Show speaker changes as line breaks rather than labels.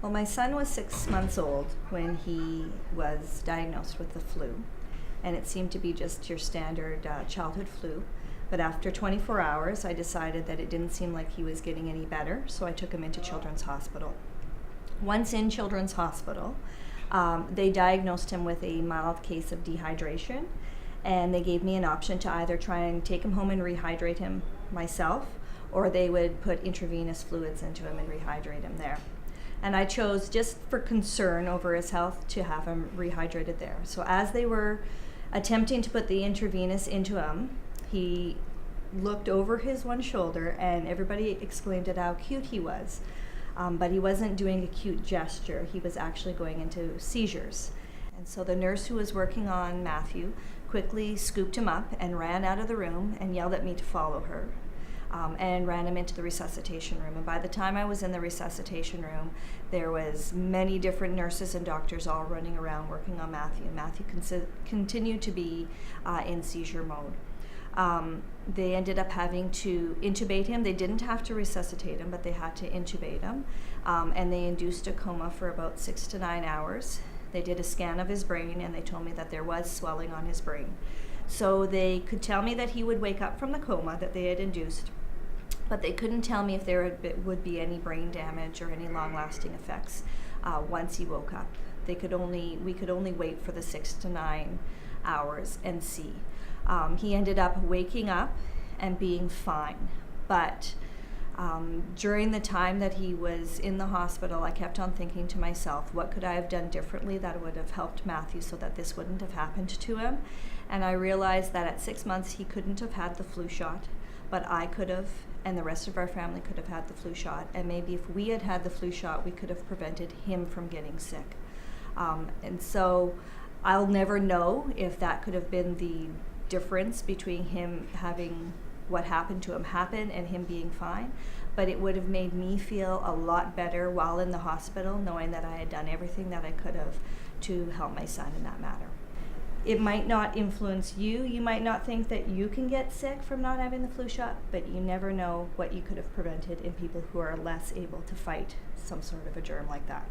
Well, my son was 6 months old when he was diagnosed with the flu, and it seemed to be just your standard childhood flu. But after 24 hours, I decided that it didn't seem like he was getting any better, so I took him into Children's Hospital. Once in Children's Hospital, they diagnosed him with a mild case of dehydration, and they gave me an option to either try and take him home and rehydrate him myself, or they would put intravenous fluids into him and rehydrate him there. And I chose, just for concern over his health, to have him rehydrated there. So as they were attempting to put the intravenous into him, he looked over his one shoulder and everybody exclaimed at how cute he was. But he wasn't doing a cute gesture. He was actually going into seizures. And so the nurse who was working on Matthew quickly scooped him up and ran out of the room and yelled at me to follow her. And ran him into the resuscitation room. And by the time I was in the resuscitation room, there was many different nurses and doctors all running around working on Matthew. Matthew continued to be in seizure mode. They ended up having to intubate him. They didn't have to resuscitate him, but they had to intubate him. And they induced a coma for about 6 to 9 hours. They did a scan of his brain, and they told me that there was swelling on his brain. So they could tell me that he would wake up from the coma that they had induced, but they couldn't tell me if there would be any brain damage or any long-lasting effects once he woke up. We could only wait for the 6 to 9 hours and see. He ended up waking up and being fine, but during the time that he was in the hospital, I kept on thinking to myself, what could I have done differently that would have helped Matthew so that this wouldn't have happened to him? And I realized that at 6 months he couldn't have had the flu shot, but I could have, and the rest of our family could have had the flu shot. And maybe if we had had the flu shot, we could have prevented him from getting sick. And so I'll never know if that could have been the difference between him having what happened to him happen and him being fine, but it would have made me feel a lot better while in the hospital, knowing that I had done everything that I could have to help my son in that matter. It might not influence you. You might not think that you can get sick from not having the flu shot, but you never know what you could have prevented in people who are less able to fight some sort of a germ like that.